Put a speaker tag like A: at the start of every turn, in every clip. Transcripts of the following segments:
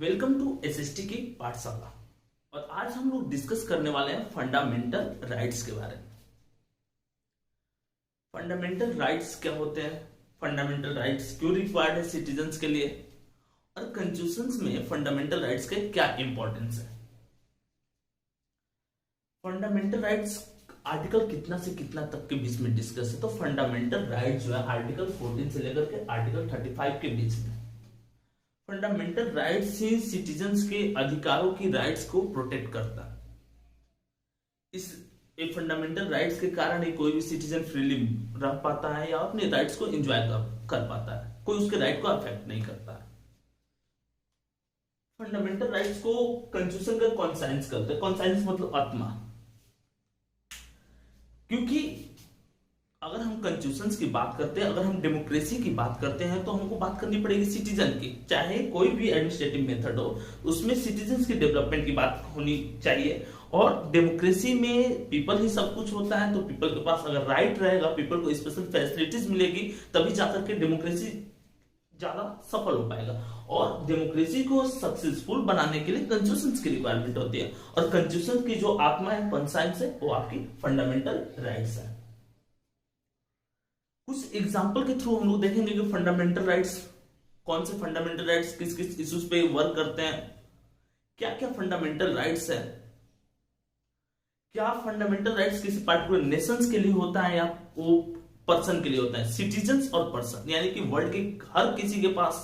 A: Welcome to SST की पाठशाला। और आज हम लोग डिस्कस करने वाले हैं फंडामेंटल राइट्स के बारे में। फंडामेंटल राइट्स क्या होते हैं, फंडामेंटल राइट्स क्यों रिक्वायर्ड है सिटीजन्स के लिए, और कॉन्स्टिट्यूशंस में फंडामेंटल राइट्स के क्या इंपॉर्टेंस है। फंडामेंटल राइट्स आर्टिकल कितना से कितना तक के बीच में डिस्कस है। तो फंडामेंटल राइट्स जो है आर्टिकल 14 से लेकर के आर्टिकल 35 के बीच में। फंडामेंटल राइट्स ही सिटीजन्स के अधिकारों की राइट्स को प्रोटेक्ट करता है। इस फंडामेंटल राइट्स के कारण ही कोई भी सिटीजन फ्रीली रह पाता है या अपने राइट्स को एंजॉय कर पाता है, कोई उसके राइट को अफेक्ट नहीं करता है। फंडामेंटल राइट्स को कॉन्स्टिट्यूशन का कॉन्साइंस करते हैं। कॉन्साइंस मतलब आत्मा, क्योंकि अगर हम कॉन्स्टिट्यूशंस की बात करते हैं, अगर हम डेमोक्रेसी की बात करते हैं, तो हमको बात करनी पड़ेगी सिटीजन की। चाहे कोई भी एडमिनिस्ट्रेटिव मेथड हो, उसमें सिटीजन्स की डेवलपमेंट की बात होनी चाहिए। और डेमोक्रेसी में पीपल ही सब कुछ होता है, तो पीपल के पास अगर राइट रहेगा, पीपल को स्पेशल फैसिलिटीज मिलेगी, तभी जाकर के डेमोक्रेसी ज्यादा सफल हो पाएगा। और डेमोक्रेसी को सक्सेसफुल बनाने के लिए कॉन्स्टिट्यूशंस की रिक्वायरमेंट होती है। और कॉन्स्टिट्यूशन की जो आत्मा है, कॉन्साइंस है, वो आपकी फंडामेंटल राइट्स है। कुछ एग्जाम्पल के थ्रू हम लोग देखेंगे कि फंडामेंटल राइट्स कौन से फंडामेंटल राइट्स किस किस इश्यूज पे वर्क करते हैं, क्या क्या फंडामेंटल राइट्स है, क्या फंडामेंटल राइट्स किसी पार्टिकुलर नेशंस के लिए होता है या वो पर्सन के लिए होता है। सिटीजन्स और पर्सन यानी कि वर्ल्ड के हर किसी के पास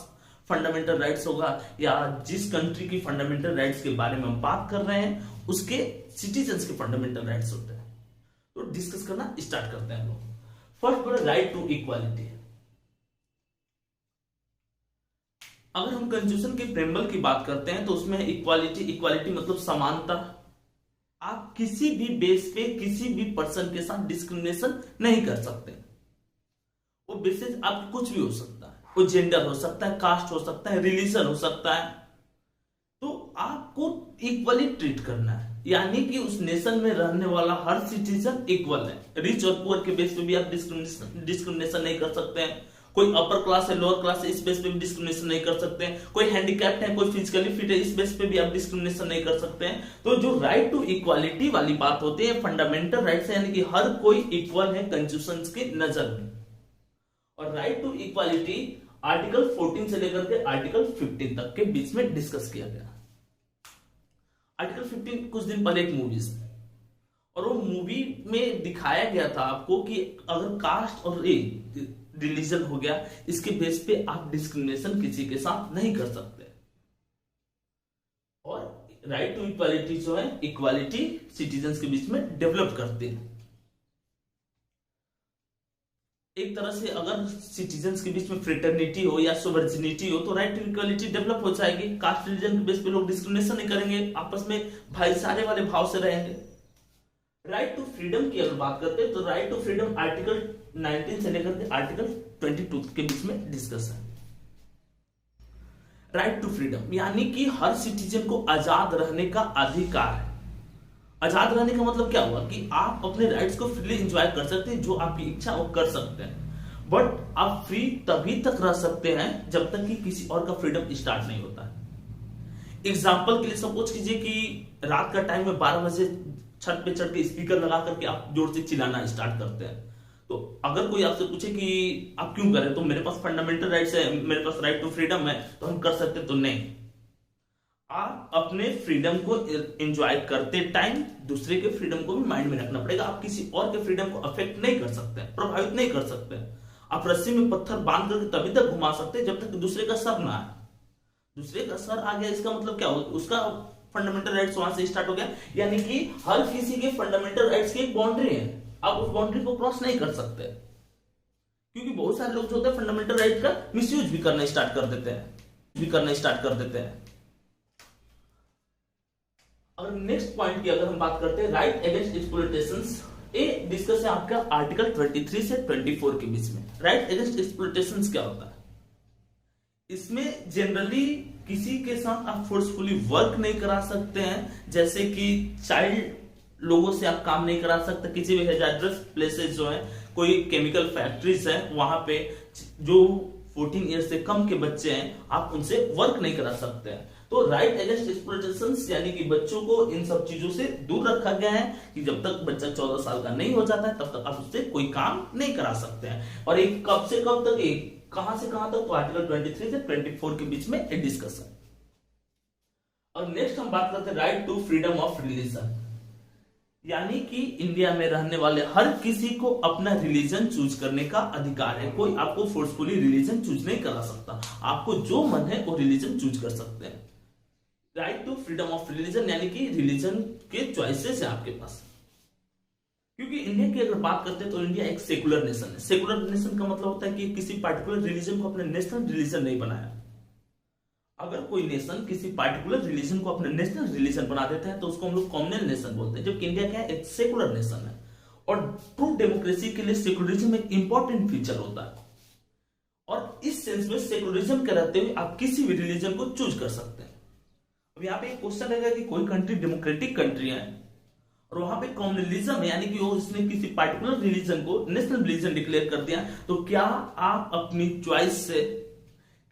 A: फंडामेंटल राइट्स होगा, या जिस कंट्री की फंडामेंटल राइट्स के बारे में हम बात कर रहे हैं उसके सिटीजन्स के फंडामेंटल राइट्स होते हैं। तो डिस्कस करना स्टार्ट करते हैं हम लोग। फर्स्ट बड़ा राइट टू इक्वालिटी। अगर हम कॉन्स्टिट्यूशन के प्रेम्बल की बात करते हैं तो उसमें इक्वालिटी मतलब समानता। आप किसी भी बेस पे किसी भी पर्सन के साथ डिस्क्रिमिनेशन नहीं कर सकते। वो बेसिस आप कुछ भी हो सकता है, वो जेंडर हो सकता है, कास्ट हो सकता है, रिलीजन हो सकता है, तो आपको इक्वली ट्रीट करना है। यानी कि उस नेशन में रहने वाला हर सिटीजन इक्वल है। रिच और पुअर के बेस पे भी आप डिस्क्रिमिनेशन नहीं कर सकते हैं। कोई अपर क्लास है, लोअर क्लास है, इस बेस पे भी डिस्क्रिमिनेशन नहीं कर सकते हैं। कोई हैंडीकैप्ड है, कोई फिजिकली फिट है, इस बेस पे भी आप डिस्क्रिमिनेशन नहीं कर सकते हैं। तो जो राइट टू इक्वालिटी वाली बात होती है फंडामेंटल राइट्स, यानी कि हर कोई इक्वल है कॉन्स्टिट्यूशन की नजर में। और राइट टू इक्वालिटी आर्टिकल 14 से लेकर के आर्टिकल 15 तक के बीच में डिस्कस किया गया। आर्टिकल 15 कुछ दिन पहले एक मूवी में, और वो मूवी में दिखाया गया था आपको कि अगर कास्ट और रिलीजन हो गया, इसके बेस पे आप डिस्क्रिमिनेशन किसी के साथ नहीं कर सकते। और राइट टू इक्वालिटी जो है, इक्वालिटी सिटीजन्स के बीच में डेवलप करते हैं। एक तरह से अगर सिटीजन्स के बीच में फ्रेटर्निटी हो या सोवर्जिनिटी हो, तो राइट टू इक्वालिटी डेवलप हो जाएगी। कास्ट रिलीजन के बेस पे लोग डिस्क्रिमिनेशन नहीं करेंगे, आपस में भाईचारे वाले भाव से रहेंगे। राइट टू फ्रीडम की अगर बात करते हैं तो राइट टू फ्रीडम आर्टिकल 19 से लेकर के आर्टिकल 22 के बीच में डिस्कस है। राइट टू फ्रीडम यानी कि हर सिटीजन को आजाद रहने का अधिकार है। आजाद रहने का मतलब क्या हुआ कि आप अपने राइट्स को फ्रीली एंजॉय कर सकते हैं, जो आपकी इच्छा वो कर सकते हैं। बट आप फ्री तभी तक रह सकते हैं जब तक कि किसी और का फ्रीडम स्टार्ट नहीं होता है। एग्जाम्पल के लिए सपोज कीजिए कि रात का टाइम में 12 बजे छत पे चढ़ के स्पीकर लगा करके आप जोर से चिल्लाना स्टार्ट करते हैं। तो अगर कोई आपसे पूछे कि आप क्यों करें, तो मेरे पास फंडामेंटल राइट्स है, मेरे पास राइट टू फ्रीडम है, तो हम कर सकते। तो नहीं, आप अपने फ्रीडम को एंजॉय करते टाइम दूसरे के फ्रीडम को भी माइंड में रखना पड़ेगा। आप किसी और के फ्रीडम को अफेक्ट नहीं कर सकते, प्रभावित नहीं कर सकते। आप रस्सी में पत्थर बांध करके तभी तक घुमा सकते जब तक दूसरे का सर ना आए। दूसरे का सर आ गया, इसका मतलब क्या हो, उसका फंडामेंटल राइट्स वहां से स्टार्ट हो गया। यानी कि हर किसी के फंडामेंटल राइट्स की एक बाउंड्री है, आप उस बाउंड्री को क्रॉस नहीं कर सकते। क्योंकि बहुत सारे लोग जो होते हैं फंडामेंटल राइट का मिसयूज भी करना स्टार्ट कर देते हैं। अगर नेक्स्ट पॉइंट की अगर हम बात करते हैं, राइट अगेंस्ट एक्सप्लॉयटेशंस, ये डिस्कस है आपका आर्टिकल 23 से 24 के बीच में। राइट अगेंस्ट एक्सप्लॉयटेशंस क्या होता है? इसमें जनरली किसी के साथ आप फोर्सफुली वर्क नहीं करा सकते हैं, जैसे कि चाइल्ड लोगों से आप काम नहीं करा सकते। किसी भी हैजार्डस प्लेसेस जो है, कोई केमिकल फैक्ट्रीज है, वहां पे जो 14 ईयर से कम के बच्चे हैं, आप उनसे वर्क नहीं करा सकते हैं। तो राइट अगेंस्ट एक्सप्लॉयटेशन यानी कि बच्चों को इन सब चीजों से दूर रखा गया है कि जब तक बच्चा 14 साल का नहीं हो जाता है तब तक आप उससे कोई काम नहीं करा सकते हैं। और एक कब से कब तक, एक कहां से कहां तक, तो आर्टिकल 23 से 24 के बीच में एक डिस्कशन। और नेक्स्ट हम बात करते हैं right to freedom of religion, यानी कि इंडिया में रहने वाले हर किसी को अपना रिलीजन चूज करने का अधिकार है। कोई आपको फोर्सफुली रिलीजन चूज नहीं करा सकता, आपको जो मन है वो रिलीजन चूज कर सकते हैं। Right to freedom of religion यानी कि रिलीजन के चॉइसेस है आपके पास। क्योंकि इंडिया की अगर बात करते हैं तो इंडिया एक सेकुलर नेशन है। सेकुलर नेशन का मतलब होता है कि किसी पार्टिकुलर रिलीजन को अपना नेशनल रिलीजन नहीं बनाया। अगर कोई नेशन किसी पार्टिकुलर रिलीजन को अपना नेशनल रिलीजन बना देता है तो उसको हम लोग कॉमनल नेशन बोलते हैं, जबकि इंडिया क्या है, एक सेकुलर नेशन है। और ट्रू डेमोक्रेसी के लिए सेकुलरिज्म एक इंपॉर्टेंट फीचर होता है। और इस सेंस में सेकुलरिज्म के रहते हुए आप किसी भी रिलीजन को चूज कर सकते हैं। अब यहाँ पे एक क्वेश्चन रहेगा कि कोई कंट्री डेमोक्रेटिक कंट्री है और वहां पे कॉम्युनलिज्म है, यानी कि वो उसने किसी पार्टिकुलर रिलीजन को नेशनल रिलीजन डिक्लेयर कर दिया, तो क्या आप अपनी चॉइस से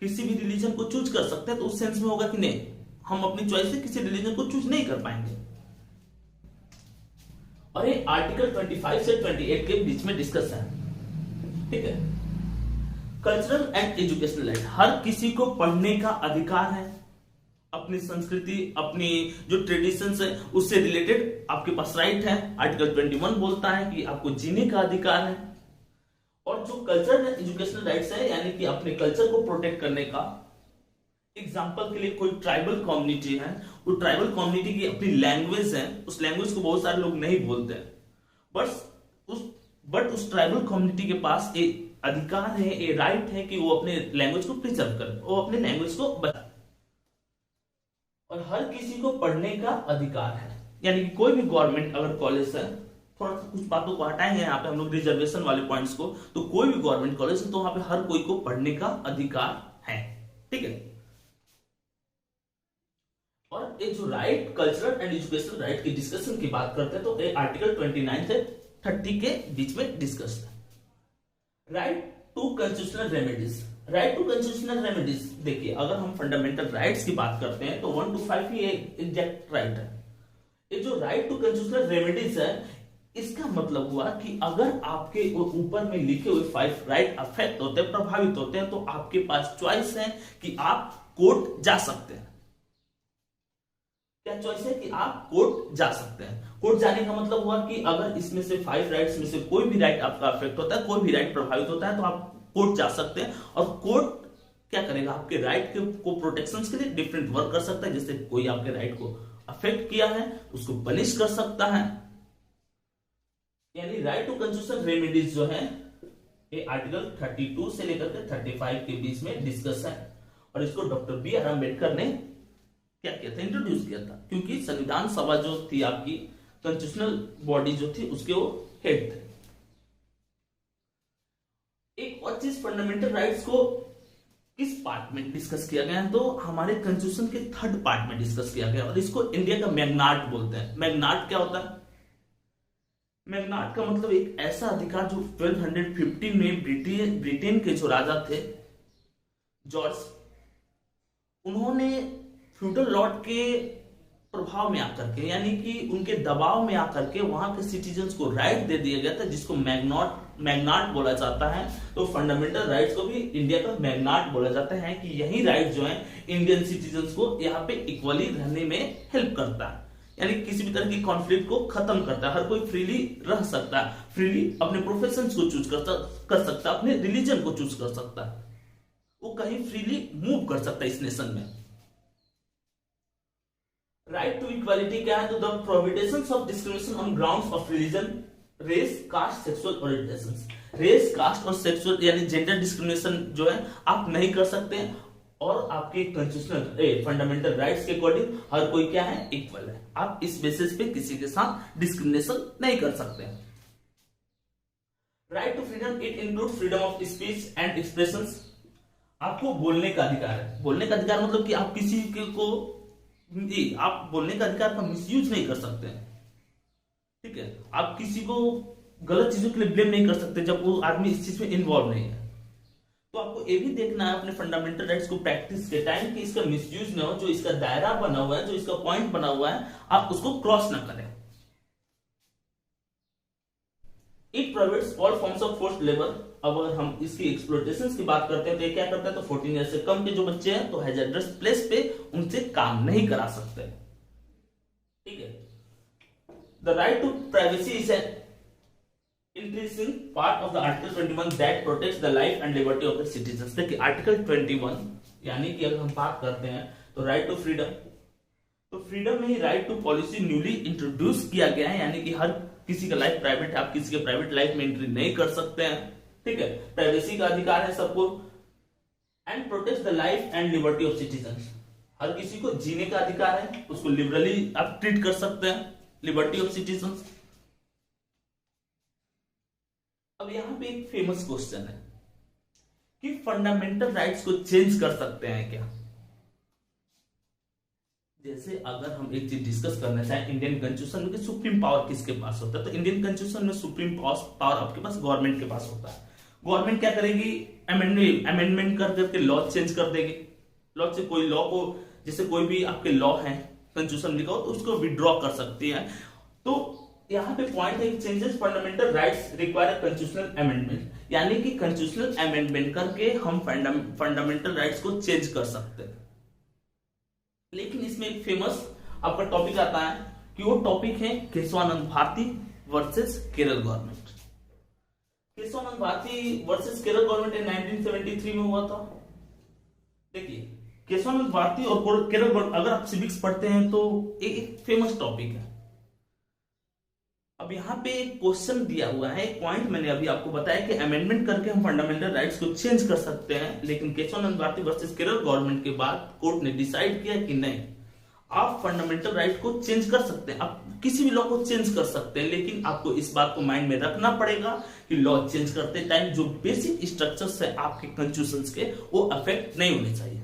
A: किसी भी रिलीजन को चूज कर सकते हैं? तो उस सेंस में होगा कि नहीं, हम अपनी चॉइस से किसी रिलीजन को चूज नहीं कर पाएंगे। और ये आर्टिकल 25 से 28 के बीच में डिस्कस है, ठीक है। कल्चरल एंड एजुकेशनल राइट, हर किसी को पढ़ने का अधिकार है। अपनी संस्कृति, अपनी जो ट्रेडिशंस है उससे रिलेटेड आपके पास राइट है। आर्टिकल 21 बोलता है कि आपको जीने का अधिकार है। और जो कल्चरल एंड एजुकेशनल राइट्स है, यानी कि अपने कल्चर को प्रोटेक्ट करने का, एग्जांपल के लिए कोई ट्राइबल कम्युनिटी है, वो ट्राइबल कम्युनिटी की अपनी लैंग्वेज है, उस लैंग्वेज को बहुत सारे लोग नहीं बोलते हैं, बट उस ट्राइबल कम्युनिटी के पास एक अधिकार है, एक राइट है कि वो अपने लैंग्वेज को प्रिजर्व करे, वो अपने लैंग्वेज को बताए। और हर किसी को पढ़ने का अधिकार है, यानी कि कोई भी गवर्नमेंट अगर कॉलेज है, थोड़ा सा कुछ बातों को हटाएंगे यहाँ पे हम लोग रिजर्वेशन वाले पॉइंट्स को, तो कोई भी गवर्नमेंट कॉलेज है तो वहां पे हर कोई को पढ़ने का अधिकार है, ठीक है। और ये जो right, cultural and educational right की डिस्कशन की बात करते हैं तो ये आर्टिकल 29 से 30 के बीच में डिस्कस है। Right to constitutional remedies, right to constitutional remedies, देखिए अगर हम फंडामेंटल राइट्स की बात करते हैं तो 1 to 5 ही एग्जैक्ट राइट है। ये जो राइट टू कॉन्स्टिट्यूशनल रेमेडीज है, इसका मतलब हुआ कि अगर आपके ऊपर में लिखे हुए 5 राइट अफेक्ट होते हैं, प्रभावित होते हैं, तो आपके पास चॉइस है कि आप कोर्ट जा सकते हैं। क्या चॉइस है? कि आप कोर्ट जा सकते हैं। कोर्ट जाने का मतलब हुआ कि अगर इसमें से 5 राइट्स में से कोई भी राइट आपका अफेक्ट होता है, कोई भी राइट प्रभावित होता है, तो आप कोर्ट जा सकते हैं। और कोर्ट क्या करेगा? आपके राइट को प्रोटेक्शन के लिए डिफरेंट वर्क कर सकता है। जैसे कोई आपके राइट को अफेक्ट किया है उसको पनिश कर सकता है। यानी राइट टू कॉन्स्टिट्यूशनल रेमेडीज जो है ये आर्टिकल 32 से लेकर के 35 के बीच में डिस्कस है। और इसको डॉक्टर बी आर अम्बेडकर ने क्या किया था? इंट्रोड्यूस किया था, क्योंकि संविधान सभा जो थी आपकी कॉन्स्टिट्यूशनल बॉडी जो थी उसके वो हेड थे। एक और चीज, फंडामेंटल राइट्स को किस पार्ट में डिस्कस किया गया है? तो हमारे कॉन्स्टिट्यूशन के 3rd पार्ट में डिस्कस किया गया, और इसको इंडिया का मैग्नाट बोलते हैं। मैग्नाट क्या होता है? मैग्नाट का मतलब एक ऐसा अधिकार जो 1215 में ब्रिटेन के जो राजा थे जॉर्ज, उन्होंने फ्यूडल लॉर्ड के प्रभाव में आकर के, यानी कि उनके दबाव में आकर के वहां के सिटीजन्स को राइट दे दिया गया था, जिसको मैग्नाट बोला जाता है। तो फंडामेंटल राइट्स को भी इंडिया का मैग्नाट बोला जाता है कि यही राइट जो है इंडियन सिटीजन्स को यहाँ पे इक्वली रहने में हेल्प करता है, यानी किसी भी तरह की कॉन्फ्लिक्ट को खत्म करता है। हर कोई फ्रीली रह सकता है, फ्रीली अपने प्रोफेशन को चूज कर सकता है, अपने रिलीजन को चूज कर सकता है, वो कहीं फ्रीली मूव कर सकता है इस नेशन में। राइट टू इक्वालिटी क्या है? तो the prohibitions of discrimination on grounds of religion, race, caste, sexual orientation. Race, caste और सेक्सुअल यानी जेंडर डिस्क्रिमिनेशन जो है आप नहीं कर सकते, और आपके कॉन्स्टिट्यूशनल फंडामेंटल राइट्स के अकॉर्डिंग हर कोई क्या है? इक्वल है। आप इस बेसिस पे किसी के साथ डिस्क्रिमिनेशन नहीं कर सकते। Right to freedom, it include freedom of speech and expression. आपको बोलने का अधिकार है। बोलने का अधिकार मतलब कि आप किसी को आप बोलने का अधिकार का मिसयूज नहीं कर सकते, ठीक है। आप किसी को गलत चीजों के लिए ब्लेम नहीं कर सकते जब वो आदमी इस चीज में इन्वॉल्व नहीं है। तो आपको ये भी देखना है अपने फंडामेंटल राइट्स को प्रैक्टिस के टाइम कि इसका मिसयूज ना हो, जो इसका दायरा बना हुआ है, जो इसका पॉइंट बना हुआ है, आप उसको क्रॉस ना करें। It provides all forms of forced labour. अब अगर हम इसकी एक्सप्लॉयटेशंस की बात करते हैं तो ये क्या करता है, तो 14 ईयर से कम के जो बच्चे हैं तो हैजर्डस प्लेस पे उनसे काम नहीं करा सकते। ठीक है। The right to privacy is an increasing part of the article 21 that protects the life and liberty of the citizens. देखिए आर्टिकल 21 यानी कि अगर हम बात करते हैं तो राइट टू फ्रीडम, तो फ्रीडम में ही right to policy newly introduce किया गया है, यानी कि हर किसी का लाइफ प्राइवेट है, आप किसी के प्राइवेट लाइफ में एंट्री नहीं कर सकते हैं। ठीक है। प्राइवेसी का अधिकार है सबको। And protect the life and liberty of citizens, हर किसी को जीने का अधिकार है, उसको लिबरली आप ट्रीट कर सकते हैं, लिबर्टी ऑफ सिटीजंस। अब यहां पे एक फेमस क्वेश्चन है कि फंडामेंटल राइट्स को चेंज कर सकते हैं क्या। जैसे अगर हम एक चीज डिस्कस करना चाहें, इंडियन कॉन्स्टिट्यूशन में सुप्रीम पावर किसके पास होता है, तो इंडियन कॉन्स्टिट्यूशन में सुप्रीम पावर आपके पास गवर्नमेंट के पास होता है। गवर्नमेंट क्या करेगी, अमेंडमेंट कर करके लॉ चेंज कर देगी। लॉ से कोई लॉ को, जैसे कोई भी आपके लॉ है कॉन्स्टिट्यूशन लिखा हो तो उसको विड्रॉ कर सकती है। तो यहाँ पे पॉइंट है, changes fundamental rights require constitutional amendment, यानी कि कॉन्स्टिट्यूशनल अमेंडमेंट करके हम फंडामेंटल राइट्स को चेंज कर सकते हैं। लेकिन इसमें एक फेमस आपका टॉपिक आता है कि वो टॉपिक है Keshavananda Bharati versus Kerala government. Keshavananda Bharati versus Kerala government 1973 में हुआ था। देखिए केशवानंद भारती और केरल गवर्नमेंट, अगर आप सिविक्स पढ़ते हैं तो एक फेमस टॉपिक है। अब यहाँ पे एक क्वेश्चन दिया हुआ है, एक पॉइंट मैंने अभी आपको बताया कि अमेंडमेंट करके हम फंडामेंटल राइट्स को चेंज कर सकते हैं, लेकिन केशवानंद भारती वर्सेस केरल गवर्नमेंट के बाद कोर्ट ने डिसाइड किया कि नहीं, आप फंडामेंटल राइट को चेंज कर सकते हैं, आप किसी भी लॉ को चेंज कर सकते हैं, लेकिन आपको इस बात को माइंड में रखना पड़ेगा कि लॉ चेंज करते टाइम जो बेसिक स्ट्रक्चर्स है आपके कॉन्स्टिट्यूशंस के वो अफेक्ट नहीं होने चाहिए।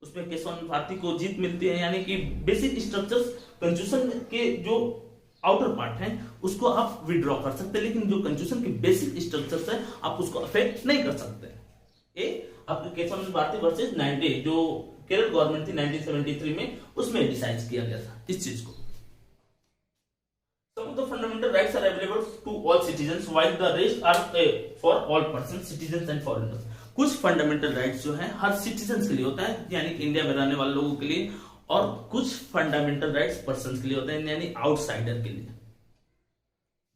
A: उसमें केशवानंद भारती को जीत मिलती है, यानी कि बेसिक स्ट्रक्चर्स कॉन्स्टिट्यूशन के जो आउटर पार्ट है उसको आप विड्रॉ कर सकते हैं, लेकिन जो कॉन्स्टिट्यूशन के बेसिक स्ट्रक्चर्स है आप उसको अफेक्ट नहीं कर सकते। ये आपके केशवानंद भारती वर्सेस 90 जो केरल गवर्नमेंट थी 1973 में, उसमें डिसाइड किया गया था इस चीज को। Some of the fundamental rights are available to all citizens while the rest are for all persons, citizens and foreigners। कुछ फंडामेंटल राइट्स जो है हर सिटीजन के लिए होता है, यानी कि इंडिया में रहने वाले लोगों के लिए, और कुछ फंडामेंटल राइट्स पर्सन के लिए होते हैं, यानी आउटसाइडर के लिए,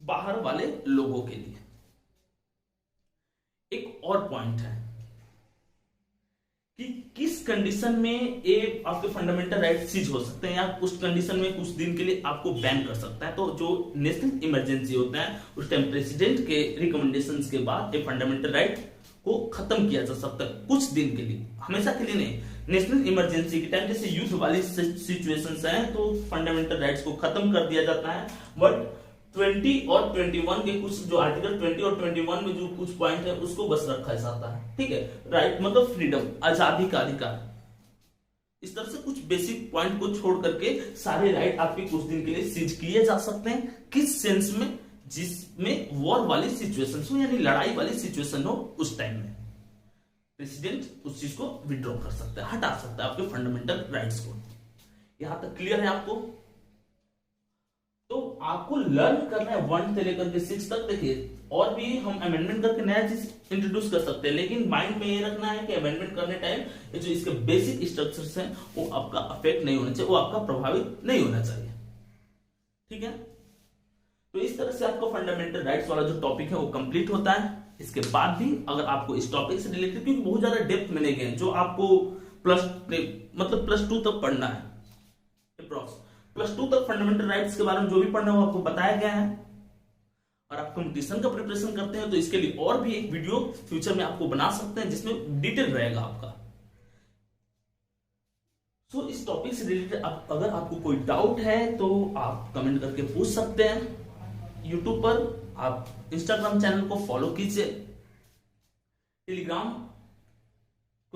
A: बाहर वाले लोगों के लिए। एक और पॉइंट है कि किस कंडीशन में ये आपके फंडामेंटल राइट सीज हो सकते हैं, या उस कंडीशन में कुछ दिन के लिए आपको बैन कर सकता है। तो जो नेशनल इमरजेंसी होता है उस टाइम प्रेसिडेंट के रिकमेंडेशंस के बाद ये फंडामेंटल राइट को खत्म किया जा सकता है कुछ दिन के लिए, हमेशा के लिए नहीं। नेशनल इमरजेंसी के टाइम जैसे युद्ध वाली सिचुएशंस हैं तो फंडामेंटल राइट्स को खत्म कर दिया जाता है, बट 20 और 21 के कुछ जो आर्टिकल 20 और 21 में जो कुछ पॉइंट है उसको बस रखा जाता है। ठीक है। राइट मतलब फ्रीडम, आजादी का अधिकार, इस तरह से कुछ बेसिक पॉइंट को छोड़ करके सारे राइट आपके कुछ दिन के लिए सीज किए जा सकते हैं। किस सेंस में, जिसमें वॉर वाली सिचुएशन हो, यानी लड़ाई वाली सिचुएशन हो, उस टाइम में प्रेसिडेंट उस चीज को विड्रॉ कर सकता है, हटा सकता है आपके फंडामेंटल राइट्स को। यहां तक क्लियर है आपको? तो आपको लर्न करना है 1 से लेकर के 6 तक। देखिए और भी हम अमेंडमेंट करके नया चीज इंट्रोड्यूस कर सकते हैं, लेकिन माइंड में ये रखना है कि अमेंडमेंट करने टाइम ये जो इसके बेसिक स्ट्रक्चर्स हैं वो आपका अफेक्ट नहीं होना चाहिए, वो आपका प्रभावित नहीं होना चाहिए। ठीक है। तो इस तरह से आपका फंडामेंटल राइट्स वाला जो टॉपिक है वो कंप्लीट होता है। इसके बाद भी अगर आपको इस टॉपिक से रिलेटेड, क्योंकि बहुत ज्यादा डेप्थ में नहीं गए, जो आपको +2 तक पढ़ना है, +2 तक फंडामेंटल राइट्स के बारे में जो भी पढ़ना है वो आपको बताया गया है। और आप कंपटीशन का प्रिपरेशन करते हैं तो इसके लिए और भी एक वीडियो फ्यूचर में आपको बना सकते हैं जिसमें डिटेल रहेगा आपका। तो इस टॉपिक से रिलेटेड अगर आपको कोई डाउट है तो आप कमेंट करके पूछ सकते हैं यूट्यूब पर। आप इंस्टाग्राम चैनल को फॉलो कीजिए, टेलीग्राम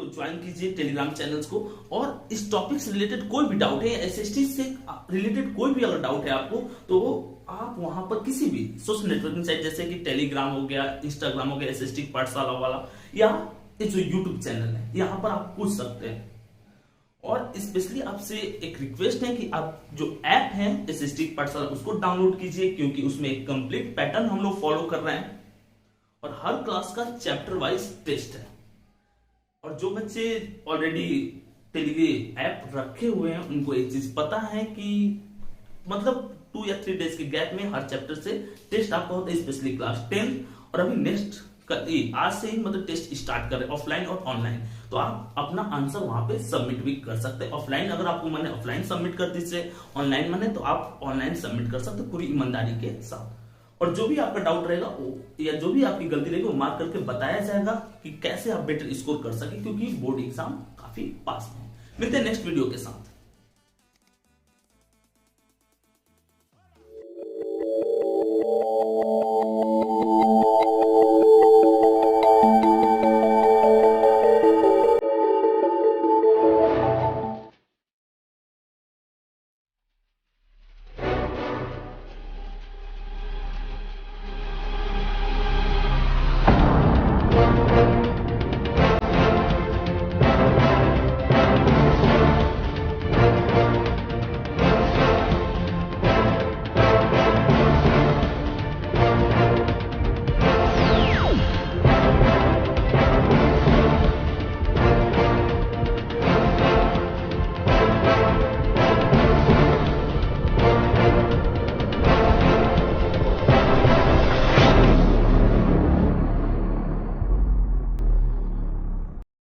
A: तो ज्वाइन कीजिए टेलीग्राम चैनल्स को। और इस टॉपिक से रिलेटेड कोई भी डाउट है, एसएसटी से रिलेटेड कोई भी अगर डाउट है आपको, तो आप वहां पर किसी भी सोशल नेटवर्किंग साइट जैसे कि टेलीग्राम हो गया, इंस्टाग्राम हो गया, एसएसटी पाठशाला वाला, या ये जो यूट्यूब चैनल है, यहाँ पर आप पूछ सकते हैं। और स्पेशली आपसे एक रिक्वेस्ट है कि आप जो ऐप है एसएसटी पाठशाला उसको डाउनलोड कीजिए, क्योंकि उसमें एक कंप्लीट पैटर्न हम लोग फॉलो कर रहे हैं और हर क्लास का चैप्टर वाइज टेस्ट है। और जो बच्चे ऑलरेडी टेलीग्राम ऐप रखे हुए हैं उनको एक चीज पता है कि मतलब 2 या 3 डेज के गैप में हर चैप्टर से टेस्ट आपका होता है, स्पेशली क्लास 10। और अभी नेक्स्ट आज से ही मतलब टेस्ट स्टार्ट कर रहे हैं, ऑफलाइन और ऑनलाइन। तो आप अपना आंसर वहां पे सबमिट भी कर सकते हैं। ऑफलाइन अगर आपको मन है ऑफलाइन सबमिट कर दीजिए, ऑनलाइन मन है तो आप ऑनलाइन सबमिट कर सकते हैं पूरी ईमानदारी के साथ। और जो भी आपका डाउट रहेगा या जो भी आपकी गलती रहेगी वो मार्क करके बताया जाएगा कि कैसे आप बेटर स्कोर कर सके, क्योंकि बोर्ड एग्जाम काफी पास में है। मिलते हैं नेक्स्ट वीडियो के साथ।